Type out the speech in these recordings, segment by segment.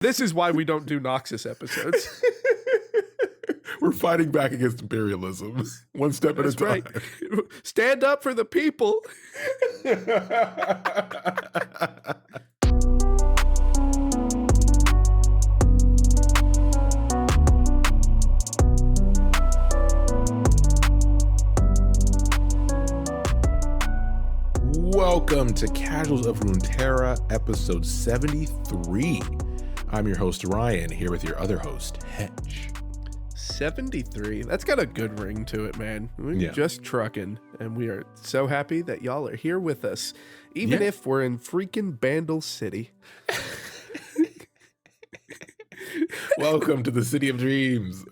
This is why we don't do Noxus episodes. We're fighting back against imperialism, one step at a time. Right. Stand up for the people. Welcome to Casuals of Runeterra, episode 73. I'm your host, Ryan, here with your other host, Hedge. 73. That's got a good ring to it, man. We're just trucking, and we are so happy that y'all are here with us, even if we're in freaking Bandle City. Welcome to the City of Dreams.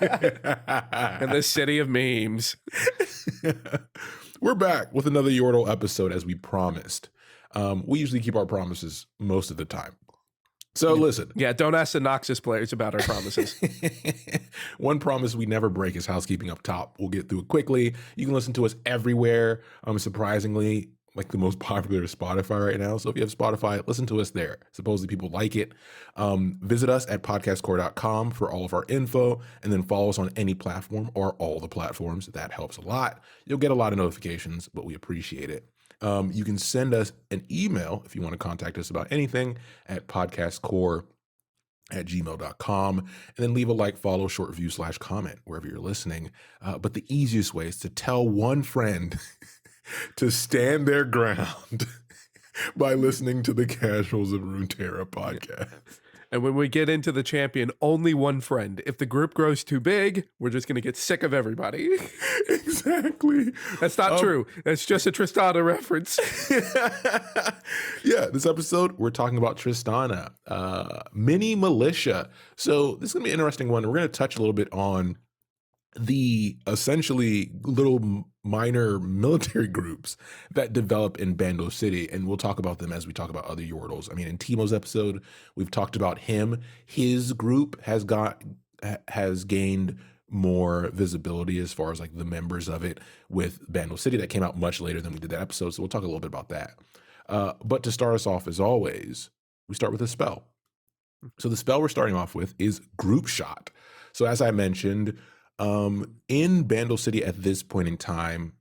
And the City of Memes. We're back with another Yordle episode as we promised. We usually keep our promises most of the time. So listen. Yeah, don't ask the Noxus players about our promises. One promise we never break is housekeeping up top. We'll get through it quickly. You can listen to us everywhere. Surprisingly, like the most popular is Spotify right now. So if you have Spotify, listen to us there. Supposedly people like it. Visit us at podcastcore.com for all of our info, and then follow us on any platform or all the platforms. That helps a lot. You'll get a lot of notifications, but we appreciate it. You can send us an email if you want to contact us about anything at podcastcore@gmail.com, and then leave a like, follow, short review / comment wherever you're listening. But the easiest way is to tell one friend to stand their ground by listening to the Casuals of Runeterra podcast. And when we get into the champion, only one friend. If the group grows too big, we're just going to get sick of everybody. Exactly. That's not true. That's just a Tristana reference. Yeah, this episode, we're talking about Tristana, mini Militia. So this is going to be an interesting one. We're going to touch a little bit on the essentially little minor military groups that develop in Bandle City, and we'll talk about them as we talk about other Yordles. I mean, in Timo's episode, we've talked about him. His group has gained more visibility as far as like the members of it with Bandle City. That came out much later than we did that episode, so we'll talk a little bit about that. But to start us off, as always, we start with a spell. So the spell we're starting off with is Group Shot. So as I mentioned, in Bandle City at this point in time,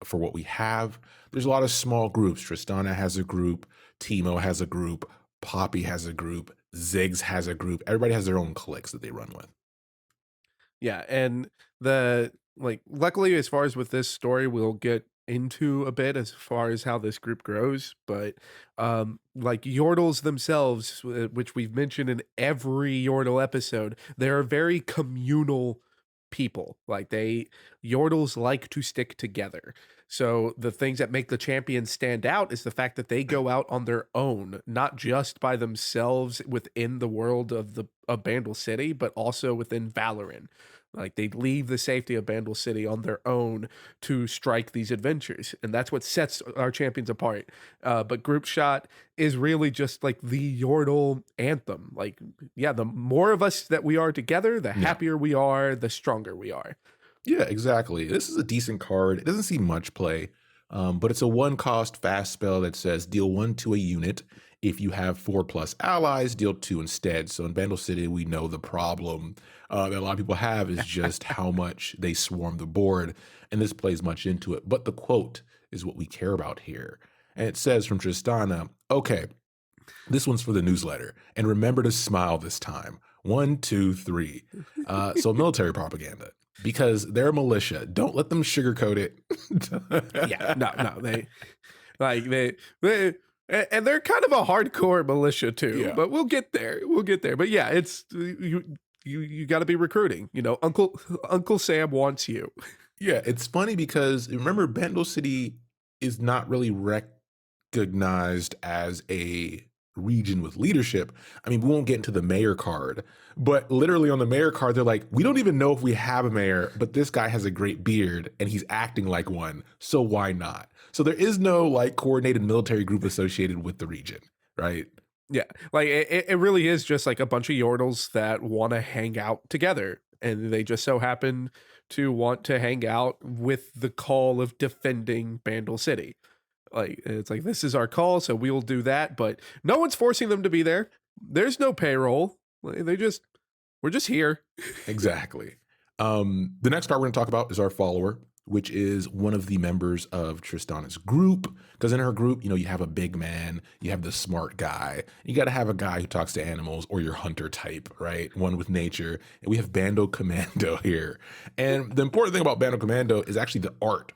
for what we have, there's a lot of small groups. Tristana has a group, Timo has a group, Poppy has a group, Ziggs has a group. Everybody has their own cliques that they run with. Yeah, and luckily, as far as with this story, we'll get into a bit as far as how this group grows, but like Yordles themselves, which we've mentioned in every Yordle episode, they're very communal people. Like Yordles like to stick together. So the things that make the champions stand out is the fact that they go out on their own, not just by themselves within the world of Bandle City, but also within Valorant. Like they leave the safety of Bandle City on their own to strike these adventures. And that's what sets our champions apart. But Group Shot is really just like the Yordle anthem. Like, yeah, the more of us that we are together, the happier we are, the stronger we are. Yeah, exactly. This is a decent card. It doesn't see much play, but it's a 1-cost fast spell that says deal 1 to a unit. If you have 4+ allies, deal 2 instead. So in Bandle City, we know the problem that a lot of people have is just how much they swarm the board, and this plays much into it. But the quote is what we care about here. And it says from Tristana, okay, this one's for the newsletter, and remember to smile this time. 1, 2, 3. So military propaganda. Because they're a militia. Don't let them sugarcoat it. Yeah, no. They and they're kind of a hardcore militia too. Yeah. But we'll get there. But yeah, it's you got to be recruiting. You know, Uncle Sam wants you. Yeah, it's funny because remember, Bandle City is not really recognized as a region with leadership. I mean, we won't get into the mayor card, but literally on the mayor card, they're like, we don't even know if we have a mayor, but this guy has a great beard and he's acting like one, so why not? So there is no like coordinated military group associated with the region, right? Yeah, like it really is just like a bunch of Yordles that want to hang out together, and they just so happen to want to hang out with the call of defending Bandle City. Like, it's like, this is our call, so we'll do that, but no one's forcing them to be there. There's no payroll. Like, we're just here. Exactly. The next card we're going to talk about is our follower, which is one of the members of Tristana's group. Because in her group, you have a big man, you have the smart guy, you got to have a guy who talks to animals or your hunter type, right? One with nature. And we have Bandle Commando here. And the important thing about Bandle Commando is actually the art.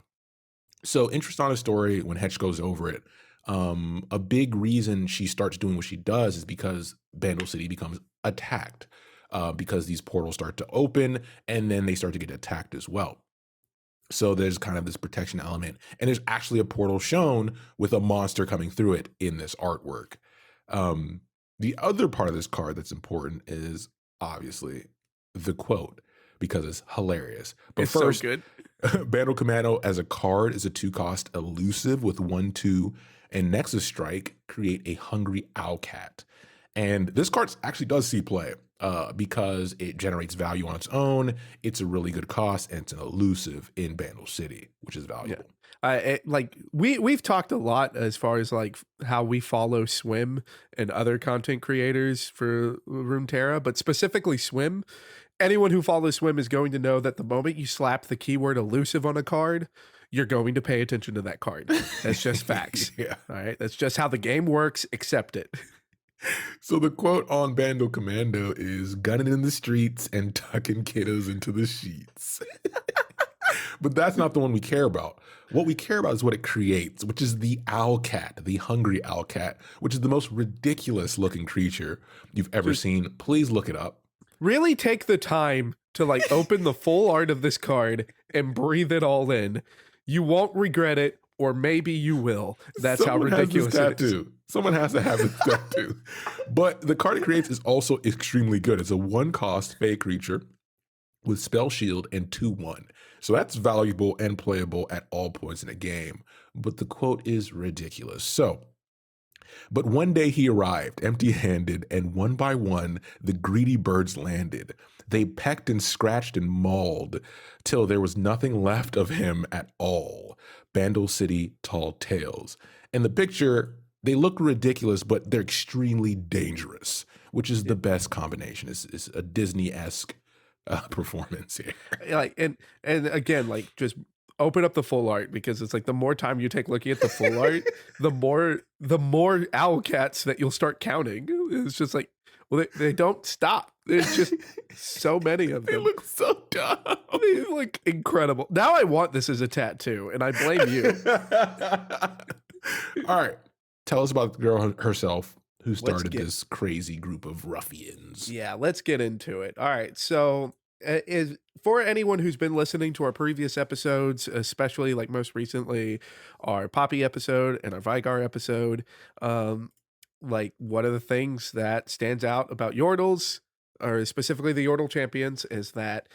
So in Tristana's story, when Hetch goes over it, a big reason she starts doing what she does is because Bandle City becomes attacked. Because these portals start to open and then they start to get attacked as well. So there's kind of this protection element. And there's actually a portal shown with a monster coming through it in this artwork. The other part of this card that's important is obviously the quote, because it's hilarious. But It's so first, good. Bandle Commando as a card is a 2-cost elusive with 1/2 and Nexus Strike, create a hungry owlcat. And this card actually does see play because it generates value on its own. It's a really good cost, and it's an elusive in Bandle City, which is Yeah. valuable. Like we've talked a lot as far as like how we follow Swim and other content creators for Runeterra, but specifically Swim. Anyone who follows Swim is going to know that the moment you slap the keyword elusive on a card, you're going to pay attention to that card. That's just facts. Yeah. All right. That's just how the game works. Accept it. So the quote on Bandle Commando is gunning in the streets and tucking kiddos into the sheets. But that's not the one we care about. What we care about is what it creates, which is the owlcat, the hungry owlcat, which is the most ridiculous looking creature you've ever seen. Please look it up. Really take the time to like open the full art of this card and breathe it all in. You won't regret it, or maybe you will. That's Someone how ridiculous it is. Someone has to have this tattoo. But the card it creates is also extremely good. It's a 1-cost fey creature with spell shield and 2/1. So that's valuable and playable at all points in a game. But the quote is ridiculous. So, but one day he arrived, empty-handed, and one by one the greedy birds landed. They pecked and scratched and mauled till there was nothing left of him at all. Bandle City Tall Tales. And the picture, they look ridiculous, but they're extremely dangerous, which is the best combination. It's a Disney-esque performance here. Like and again, like just open up the full art, because it's like the more time you take looking at the full art, the more owl cats that you'll start counting. It's just like, well, they don't stop. There's just so many of them. They look so dumb. They look incredible. Now I want this as a tattoo, and I blame you. All right. Tell us about the girl herself who started get- this crazy group of ruffians. Yeah, let's get into it. All right. So, is for anyone who's been listening to our previous episodes, especially like most recently our Poppy episode and our Vigar episode, like one of the things that stands out about Yordles, or specifically the Yordle champions, is that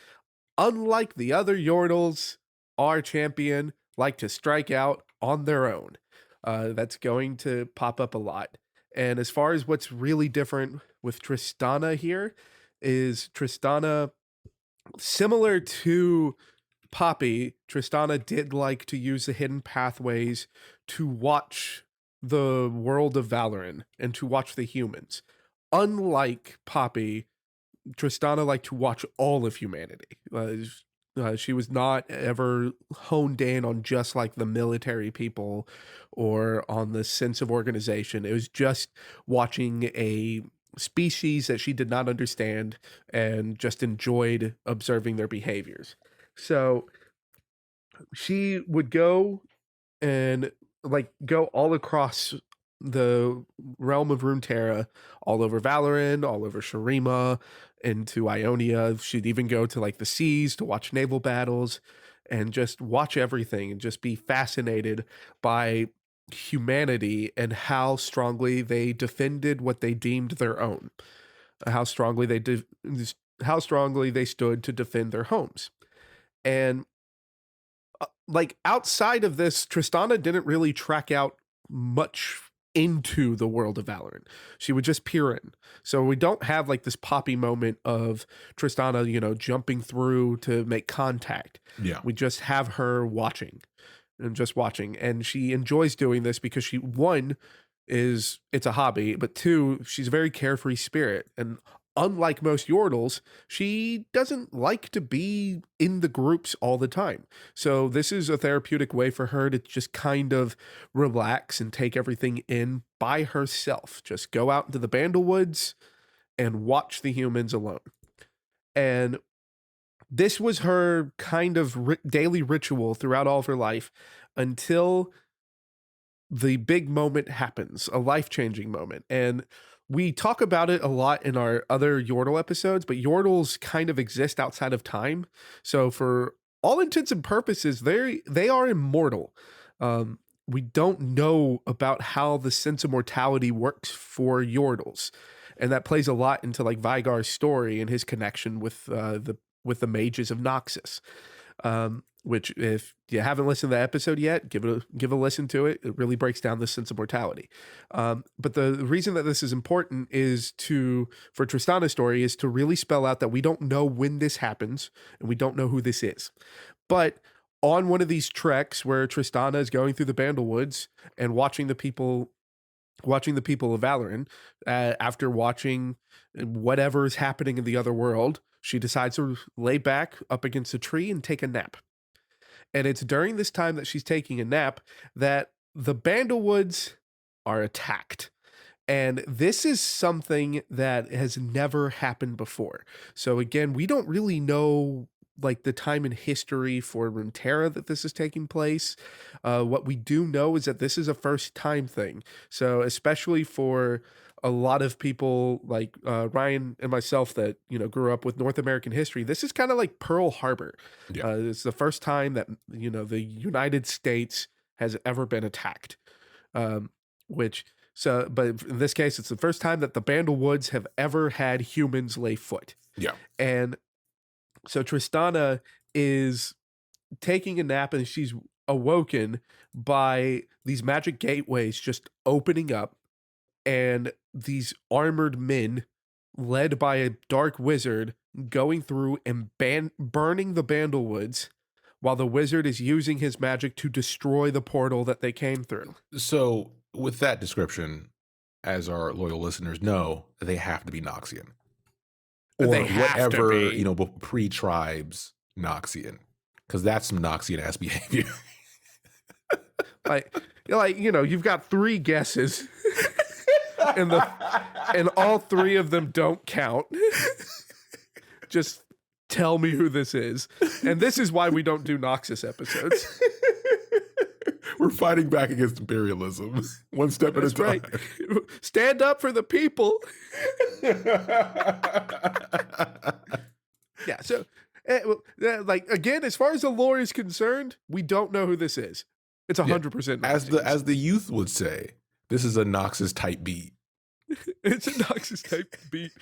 unlike the other Yordles, our champion like to strike out on their own. That's going to pop up a lot. And as far as what's really different with Tristana here, is Tristana, similar to Poppy, Tristana did like to use the hidden pathways to watch the world of Valoran and to watch the humans. Unlike Poppy, Tristana liked to watch all of humanity. She was not ever honed in on just like the military people or on the sense of organization. It was just watching a species that she did not understand and just enjoyed observing their behaviors. So she would go and like go all across the realm of Runeterra, all over Valoran, all over Shurima, into Ionia. She'd even go to like the seas to watch naval battles and just watch everything and just be fascinated by humanity and how strongly they defended what they deemed their own, how strongly how strongly they stood to defend their homes. And like outside of this, Tristana didn't really track out much into the world of Valorant. She would just peer in. So we don't have like this Poppy moment of Tristana, jumping through to make contact. Yeah. We just have her watching and just watching. And she enjoys doing this because is it's a hobby, but two, she's a very carefree spirit. And unlike most Yordles, she doesn't like to be in the groups all the time. So this is a therapeutic way for her to just kind of relax and take everything in by herself. Just go out into the Bandle Woods and watch the humans alone. And this was her kind of daily ritual throughout all of her life until the big moment happens, a life-changing moment. And we talk about it a lot in our other Yordle episodes, but Yordles kind of exist outside of time. So for all intents and purposes, they are immortal. We don't know about how the sense of mortality works for Yordles. And that plays a lot into like Vigar's story and his connection with the mages of Noxus. Which if you haven't listened to the episode yet, give a listen to it. It really breaks down the sense of mortality. But the reason that this is important is for Tristana's story is to really spell out that we don't know when this happens and we don't know who this is. But on one of these treks where Tristana is going through the Bandle Woods and watching the people of Valoran, after watching whatever is happening in the other world, she decides to lay back up against a tree and take a nap. And it's during this time that she's taking a nap that the Bandle Woods are attacked. And this is something that has never happened before. So again, we don't really know like the time in history for Runeterra that this is taking place. What we do know is that this is a first time thing. So especially for a lot of people like Ryan and myself that grew up with North American history, this is kind of like Pearl Harbor. Yeah. It's the first time that the United States has ever been attacked. Which so, but in this case, it's the first time that the Bandle Woods have ever had humans lay foot. Yeah. And so Tristana is taking a nap and she's awoken by these magic gateways just opening up and these armored men led by a dark wizard going through and burning the Bandle Woods while the wizard is using his magic to destroy the portal that they came through. So, with that description, as our loyal listeners know, they have to be Noxian. Or They have to whatever, be. pre-tribes Noxian. Because that's some Noxian-ass behavior. You've got three guesses. and all three of them don't count. Just tell me who this is. And this is why we don't do Noxus episodes. We're fighting back against imperialism. One step at a time. Right. Stand up for the people. Yeah. So, again, as far as the lore is concerned, we don't know who this is. It's 100%. As the youth would say, this is a Noxus type beat. It's a Noxus type beat.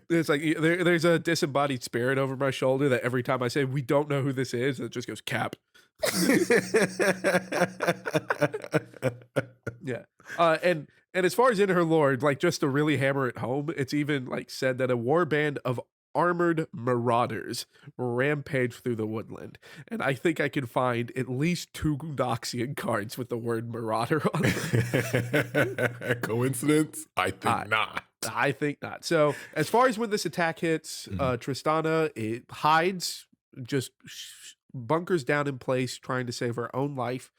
It's like there's a disembodied spirit over my shoulder that every time I say we don't know who this is, it just goes cap. Yeah. And as far as in her lore, like just to really hammer it home, it's even like said that a war band of armored marauders rampage through the woodland. And I think I can find at least 2 Noxian cards with the word marauder on them. Coincidence? I think not. I think not. So as far as when this attack hits, Tristana, it hides, just bunkers down in place, trying to save her own life.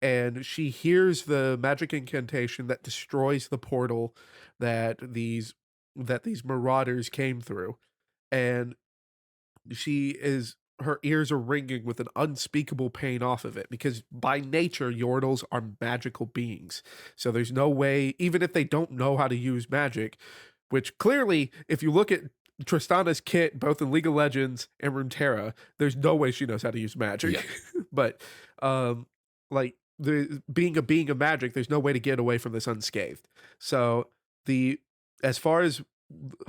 And she hears the magic incantation that destroys the portal that these marauders came through. And her ears are ringing with an unspeakable pain off of it, because by nature, Yordles are magical beings. So there's no way, even if they don't know how to use magic, which clearly, if you look at Tristana's kit, both in League of Legends and Runeterra, there's no way she knows how to use magic. Yeah. But, being a being of magic, there's no way to get away from this unscathed. So as far as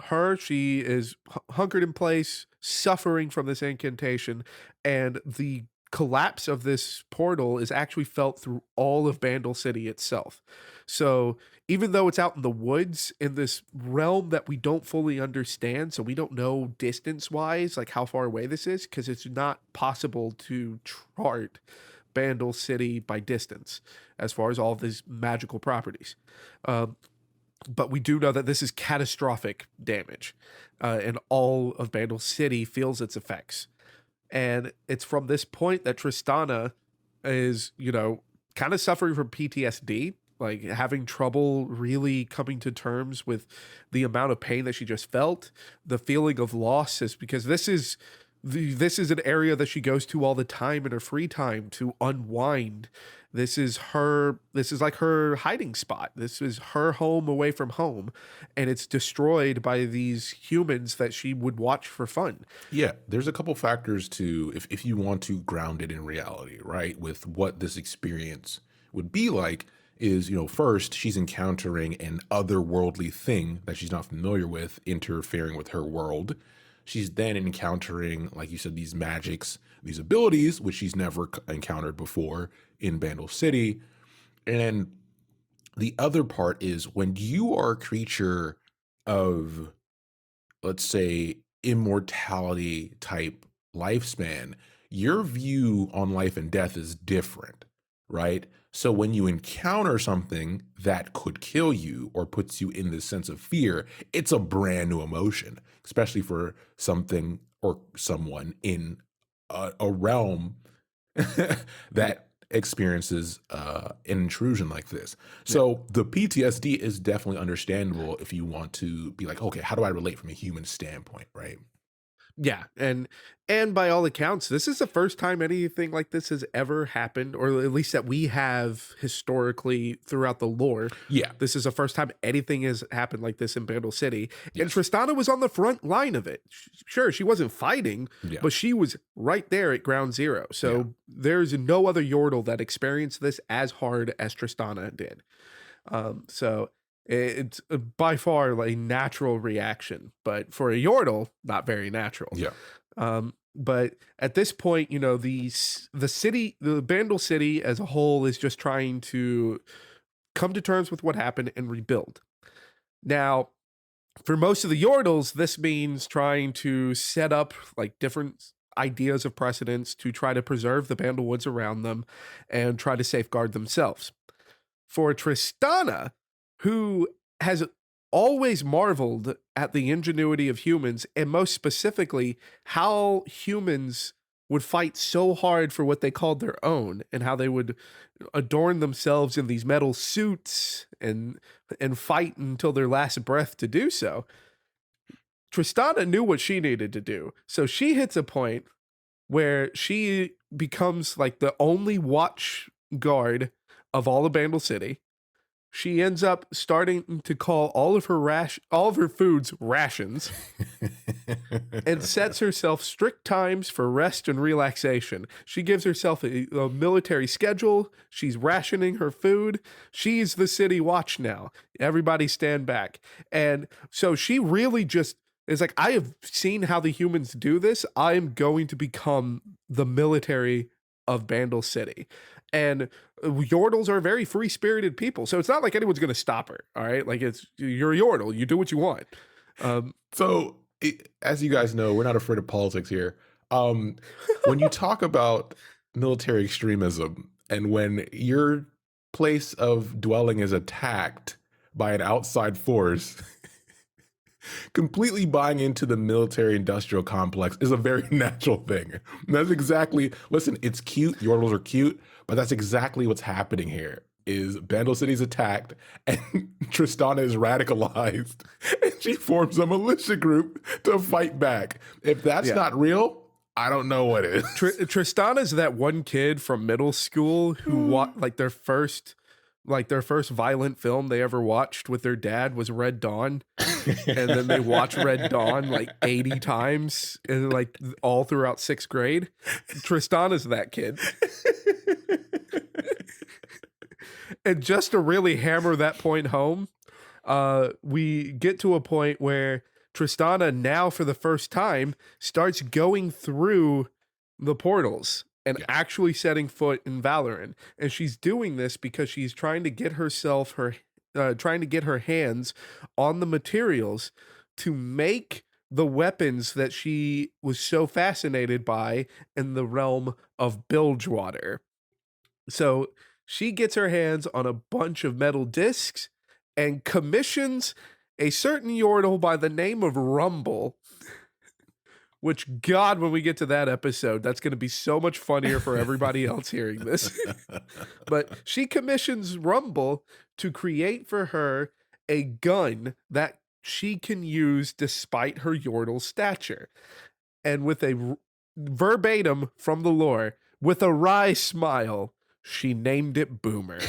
her, she is hunkered in place, suffering from this incantation, and the collapse of this portal is actually felt through all of Bandle City itself. So even though it's out in the woods in this realm that we don't fully understand, so we don't know distance wise like how far away this is, because it's not possible to chart, Bandle City by distance, as far as all of these magical properties. Um, but we do know that this is catastrophic damage, and all of Bandle City feels its effects. And it's from this point that Tristana is, kind of suffering from PTSD, like having trouble really coming to terms with the amount of pain that she just felt. The feeling of loss is because this is an area that she goes to all the time in her free time to unwind. This is like her hiding spot. This is her home away from home, and it's destroyed by these humans that she would watch for fun. Yeah, there's a couple factors to if you want to ground it in reality, right? With what this experience would be like is, first she's encountering an otherworldly thing that she's not familiar with interfering with her world. She's then encountering, like you said, these magics, these abilities, which she's never encountered before in Bandle City. And the other part is when you are a creature of, let's say, immortality type lifespan, your view on life and death is different, right? So when you encounter something that could kill you or puts you in this sense of fear, it's a brand new emotion, especially for something or someone in a realm Yeah, that experiences an intrusion like this. yeah. So the PTSD is definitely understandable if you want to be like, okay, how do I relate from a human standpoint, right? Yeah, and by all accounts, this is the first time anything like this has ever happened, or at least that we have historically throughout the lore. Yeah. This is the first time anything has happened like this in Bandle City, and Yes. Tristana was on the front line of it. Sure, she wasn't fighting, Yeah. but she was right there at ground zero. Yeah. So there's no other Yordle that experienced this as hard as Tristana did. So it's by far like a natural reaction, but for a Yordle, not very natural. Yeah. But at this point, the city, the Bandle City as a whole, is just trying to come to terms with what happened and rebuild. Now, for most of the Yordles, this means trying to set up like different ideas of precedence to try to preserve the Bandle Woods around them and try to safeguard themselves. For Tristana, who has always marveled at the ingenuity of humans, and most specifically, how humans would fight so hard for what they called their own, and how they would adorn themselves in these metal suits and fight until their last breath to do so. Tristana knew what she needed to do. So she hits a point where she becomes like the only watch guard of all of Bandle City. She ends up starting to call all of her foods rations, and sets herself strict times for rest and relaxation. She gives herself a military schedule. She's rationing her food. She's the city watch now. Everybody stand back. And so she really just is like, I have seen how the humans do this. I'm going to become the military of Bandle City. And Yordles are very free spirited people. So it's not like anyone's going to stop her. All right. Like you're a Yordle. You do what you want. Um, So, as you guys know, we're not afraid of politics here. Um, when you talk about military extremism and when your place of dwelling is attacked by an outside force, completely buying into the military industrial complex is a very natural thing. And that's exactly, listen, it's cute. Yordles are cute, but that's exactly what's happening here. Is Bandle City's attacked and Tristana is radicalized and she forms a militia group to fight back. If that's yeah. not real, I don't know what is. Tristana's that one kid from middle school who like their first violent film they ever watched with their dad was Red Dawn, and then they watched Red Dawn like 80 times and like all throughout 6th grade. Tristana's that kid. And just to really hammer that point home, we get to a point where Tristana now for the first time starts going through the portals and Yeah. actually setting foot in Valoran. And she's doing this because she's trying to get trying to get her hands on the materials to make the weapons that she was so fascinated by in the realm of Bilgewater. So she gets her hands on a bunch of metal discs and commissions a certain yordle by the name of Rumble, which, God, when we get to that episode, that's going to be so much funnier for everybody else hearing this. But she commissions Rumble to create for her a gun that she can use despite her yordle stature. And with a verbatim from the lore, with a wry smile, she named it Boomer.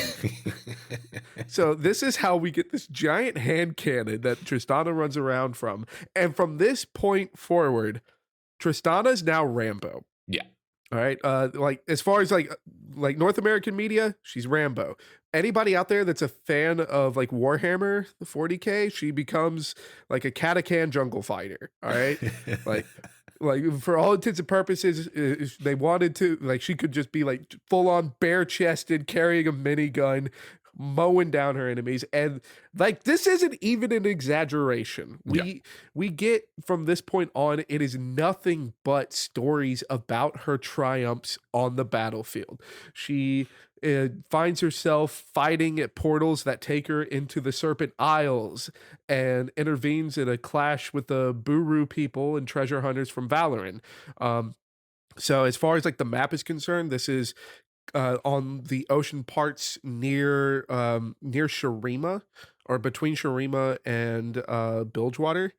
So this is how we get this giant hand cannon that Tristana runs around from. And from this point forward, Tristana is now Rambo. Yeah. All right. Like as far as like North American media, she's Rambo. Anybody out there that's a fan of like Warhammer, the 40K, she becomes like a Katakan jungle fighter. All right. Like for all intents and purposes, if they wanted to, like, she could just be like full on bare chested, carrying a minigun, mowing down her enemies. And like, this isn't even an exaggeration. Yeah. We get from this point on, it is nothing but stories about her triumphs on the battlefield. She finds herself fighting at portals that take her into the Serpent Isles and intervenes in a clash with the Buru people and treasure hunters from Valoran. So as far as like the map is concerned, this is on the ocean parts near Shurima, or between Shurima and Bilgewater.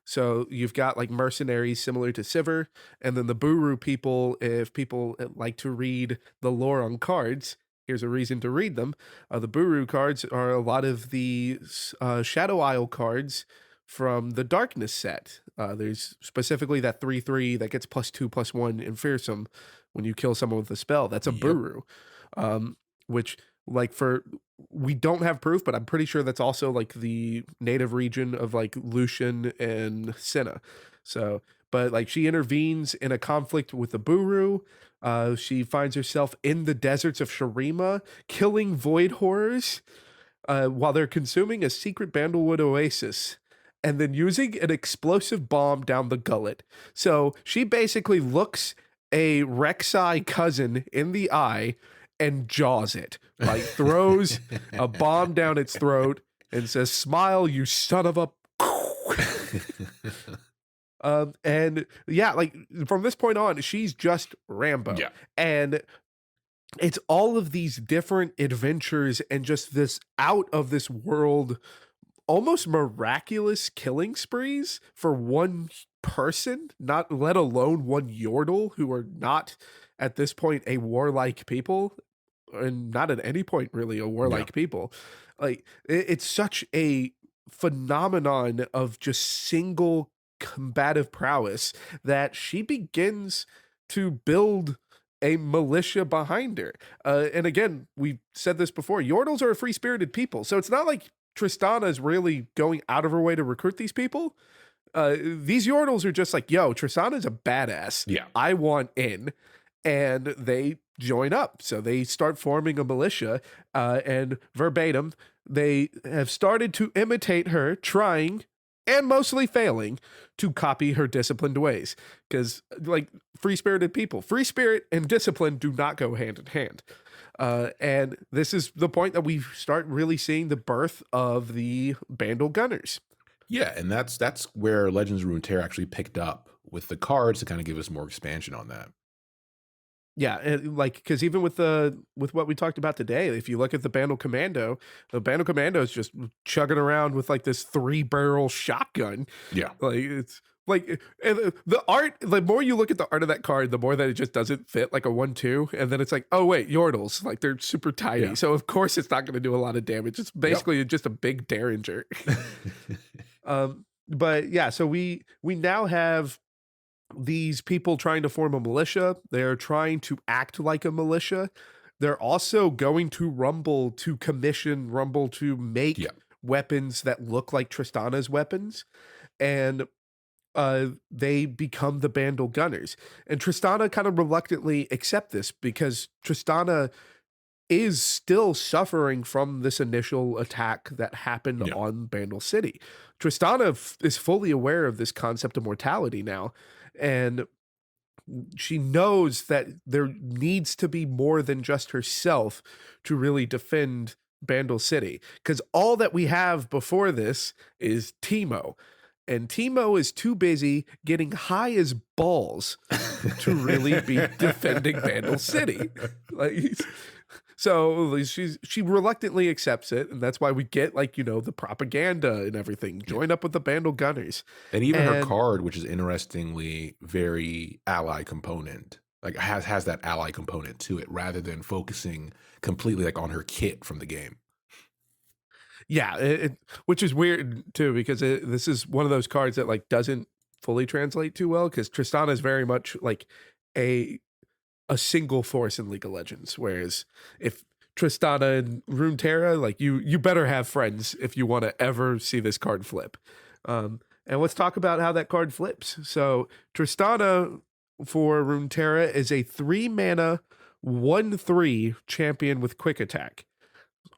So you've got like mercenaries similar to Sivir, and then the Buru people. If people like to read the lore on cards, here's a reason to read them. The Buru cards are a lot of the Shadow Isle cards from the Darkness set. There's specifically that 3/3 that gets +2/+1 in Fearsome when you kill someone with a spell. That's a Yep. Buru, which like for we don't have proof, but I'm pretty sure that's also like the native region of like Lucian and Senna. So, but like she intervenes in a conflict with the Buru. She finds herself in the deserts of Shurima, killing void horrors while they're consuming a secret Bandlewood oasis and then using an explosive bomb down the gullet. So she basically looks a Rek'Sai cousin in the eye and jaws it, like throws a bomb down its throat and says, "Smile, you son of a." And yeah, like from this point on, she's just Rambo. Yeah. And it's all of these different adventures and just this out of this world, almost miraculous killing sprees for one person, not let alone one Yordle, who are not at this point a warlike people, and not at any point really a Yeah. warlike people. Like it's such a phenomenon of just single combative prowess that she begins to build a militia behind her. And again, we said this before, Yordles are a free spirited people. So it's not like Tristana is really going out of her way to recruit these people. These Yordles are just like, yo, Tristana's a badass. Yeah. I want in. And they join up. So they start forming a militia. And verbatim, they have started to imitate her, trying and mostly failing to copy her disciplined ways. Because, like, free spirited people, free spirit and discipline do not go hand in hand. And this is the point that we start really seeing the birth of the Bandle Gunners. Yeah, and that's where Legends of Runeterra actually picked up with the cards to kind of give us more expansion on that. Yeah, and like because even with what we talked about today, if you look at the Bandle Commando is just chugging around with like this 3-barrel shotgun. Yeah. Like it's like and the art. The more you look at the art of that card, the more that it just doesn't fit like a 1/2, and then it's like, oh wait, Yordles, like they're super tiny, Yeah. so of course it's not going to do a lot of damage. It's Yep. basically just a big Derringer. But yeah, so we now have these people trying to form a militia. They're trying to act like a militia. They're also going to Rumble to commission Rumble to make Yeah. weapons that look like Tristana's weapons. And they become the Bandle Gunners. And Tristana kind of reluctantly accept this because Tristana is still suffering from this initial attack that happened Yeah. on Bandle City. Tristana is fully aware of this concept of mortality now, and she knows that there needs to be more than just herself to really defend Bandle City. Because all that we have before this is Teemo. And Teemo is too busy getting high as balls to really be defending Bandle City. Like, so she reluctantly accepts it, and that's why we get like, the propaganda and everything. Yeah. Join up with the Bandle Gunners. And even her And card, which is interestingly very ally component, like has that ally component to it rather than focusing completely like on her kit from the game. yeah, which is weird too, because this is one of those cards that like doesn't fully translate too well, because Tristana is very much like a a single force in League of Legends. Whereas if Tristana and Runeterra, like you better have friends if you want to ever see this card flip. And let's talk about how that card flips. So Tristana for Runeterra is a 3 mana 1/3 champion with quick attack.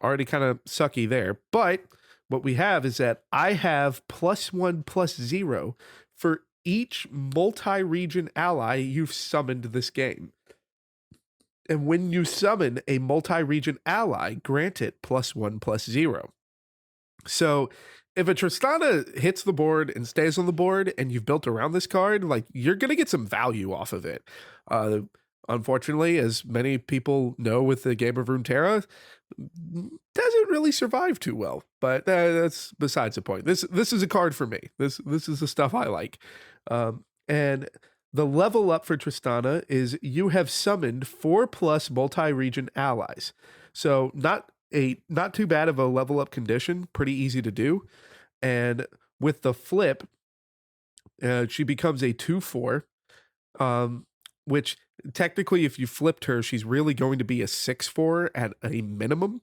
Already kind of sucky there. But what we have is that I have +1/+0 for each multi-region ally you've summoned this game. And when you summon a multi-region ally, grant it +1/+0. So if a Tristana hits the board and stays on the board and you've built around this card, like you're gonna get some value off of it. Uh, Unfortunately, as many people know with the game of Runeterra, doesn't really survive too well. But that's besides the point. This is a card for me. This is the stuff I like. And the level up for Tristana is you have summoned 4+ multi-region allies. So not too bad of a level up condition, pretty easy to do. And with the flip, she becomes a 2/4, which technically, if you flipped her, she's really going to be a 6/4 at a minimum.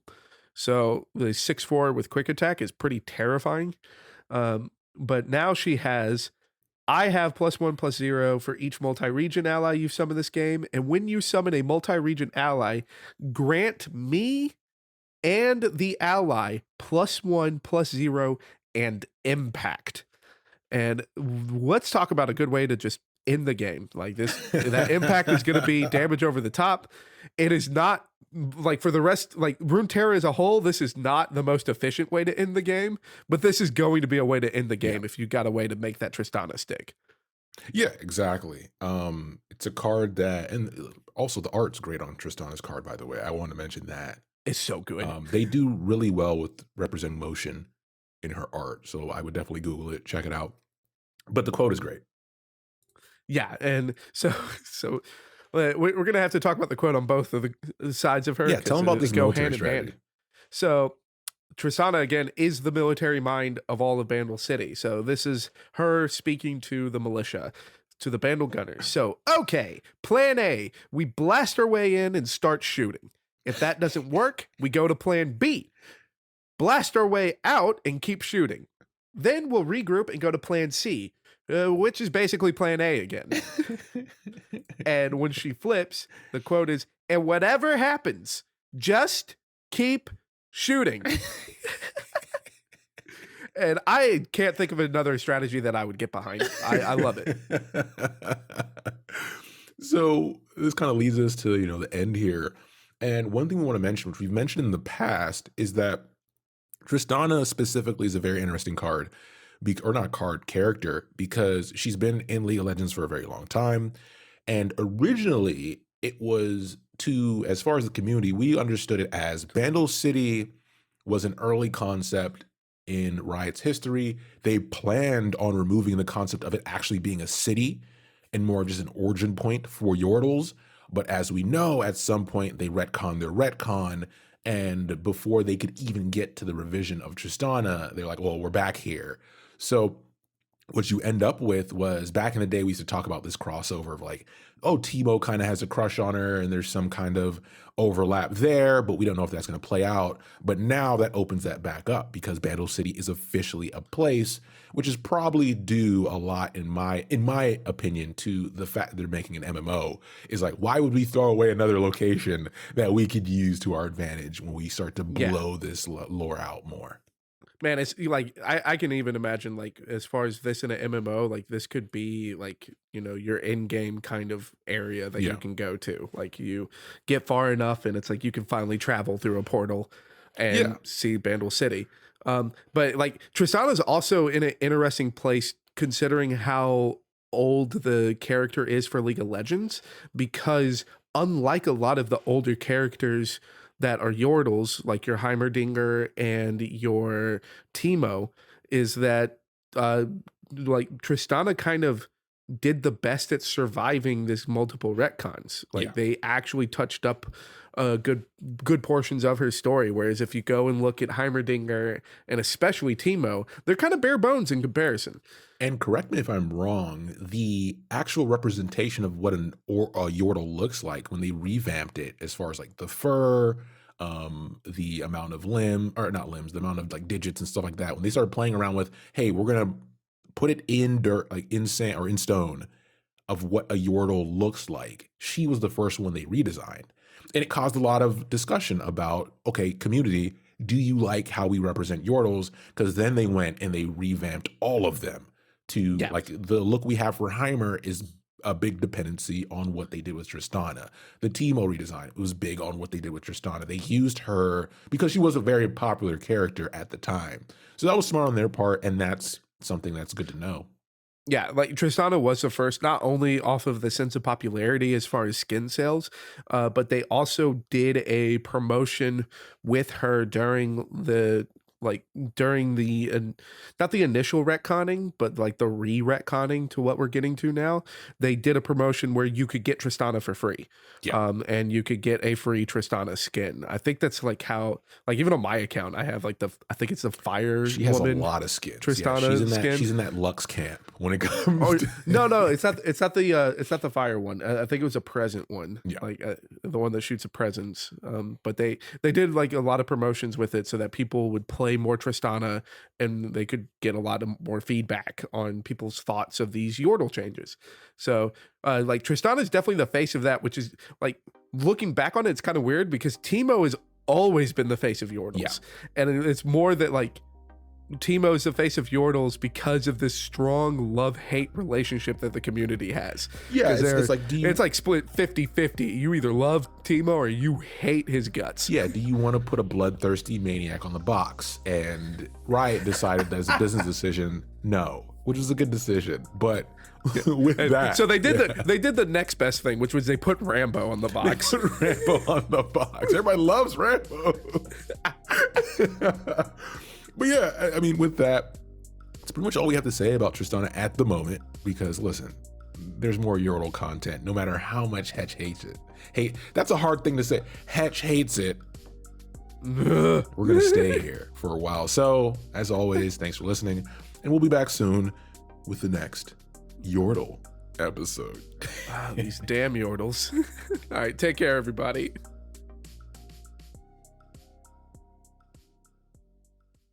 So the 6/4 with quick attack is pretty terrifying. But now I have +1/+0 for each multi-region ally you've summoned this game. And when you summon a multi-region ally, grant me and the ally +1/+0 and impact. And let's talk about a good way to just end the game. Like this, that impact is going to be damage over the top. It is not like for the rest, like Runeterra as a whole, this is not the most efficient way to end the game, but this is going to be a way to end the game Yeah. if you got a way to make that Tristana stick. Yeah, exactly. It's a card that, and also the art's great on Tristana's card, by the way. I want to mention that. It's so good. They do really well with representing motion in her art. So I would definitely Google it, check it out. But the quote is great. Yeah, and so we're gonna have to talk about the quote on both of the sides of her Yeah, tell because them about they this go military hand in hand. strategy. So Tristana again is the military mind of all of Bandle City. So this is her speaking to the militia, to the Bandle Gunners. So okay, Plan A: we blast our way in and start shooting. If that doesn't work, we go to Plan B: blast our way out and keep shooting. Then we'll regroup and go to Plan C, which is basically Plan A again. And when she flips, the quote is, "And whatever happens, just keep shooting." And I can't think of another strategy that I would get behind. I love it. So this kind of leads us to, the end here. And one thing we want to mention, which we've mentioned in the past, is that Tristana specifically is a very interesting card, or not card, character, because she's been in League of Legends for a very long time. And originally, it was as far as the community, we understood it as Bandle City was an early concept in Riot's history. They planned on removing the concept of it actually being a city and more of just an origin point for Yordles. But as we know, at some point they retconned their retcon, and before they could even get to the revision of Tristana, they're like, well, we're back here. So what you end up with was, back in the day, we used to talk about this crossover of like, oh, Teemo kind of has a crush on her and there's some kind of overlap there, but we don't know if that's going to play out. But now that opens that back up because Bandle City is officially a place, which is probably due a lot, in my opinion, to the fact that they're making an MMO. Is like, why would we throw away another location that we could use to our advantage when we start to Yeah. blow this lore out more? Man, it's like I can even imagine like as far as this in an MMO, like this could be like, you know, your in-game kind of area that you Yeah. can go to. Like you get far enough and it's like you can finally travel through a portal Yeah. and see Bandle City. But like Tristana is also in an interesting place considering how old the character is for League of Legends, because unlike a lot of the older characters that are Yordles, like your Heimerdinger and your Teemo, is that uh like Tristana kind of did the best at surviving this multiple retcons. Yeah. Like they actually touched up good portions of her story. Whereas if you go and look at Heimerdinger and especially Teemo, they're kind of bare bones in comparison. And correct me if I'm wrong, the actual representation of what a Yordle looks like when they revamped it, as far as like the fur, the amount of or not limbs, the amount of like digits and stuff like that. When they started playing around with, hey, we're gonna put it in dirt, like in sand or in stone, of what a Yordle looks like. She was the first one they redesigned. And it caused a lot of discussion about, okay, community, do you like how we represent Yordles? Because then they went and they revamped all of them to Yeah. like the look we have for Heimer is a big dependency on what they did with Tristana. The Teemo redesign was big on what they did with Tristana. They used her because she was a very popular character at the time. So that was smart on their part, and that's something that's good to know. Yeah, like Tristana was the first, not only off of the sense of popularity as far as skin sales, but they also did a promotion with her during the like during the not the initial retconning, but like the re-retconning to what we're getting to now. They did a promotion where you could get Tristana for free, Yeah. and you could get a free Tristana skin. I think that's like how, like even on my account, I have like I think it's the Fire She has Woman a lot of skins. Tristana yeah, she's in that skin. she's in that Lux camp when it comes Oh to no, it's not the fire one. I think it was a present one, Yeah. like the one that shoots a presents. But they did like a lot of promotions with it so that people would play more Tristana and they could get a lot of more feedback on people's thoughts of these Yordle changes. So like Tristana is definitely the face of that, which is like looking back on it, it's kind of weird because Teemo has always been the face of Yordles, Yeah. and it's more that like Teemo is the face of Yordles because of this strong love-hate relationship that the community has. Yeah, 'Cause it's like, it's like split 50-50. You either love Teemo or you hate his guts. yeah, do you want to put a bloodthirsty maniac on the box? And Riot decided that as a business decision, no, which was a good decision. But with that, So they did the next best thing, which was they put Rambo on the box. They put Rambo on the box. Everybody loves Rambo. But yeah, I mean, with that, it's pretty much all we have to say about Tristana at the moment. Because listen, there's more Yordle content, no matter how much Hetch hates it. That's a hard thing to say. Hetch hates it. We're gonna stay here for a while. So, as always, thanks for listening, and we'll be back soon with the next Yordle episode. These damn Yordles. All right, take care, everybody.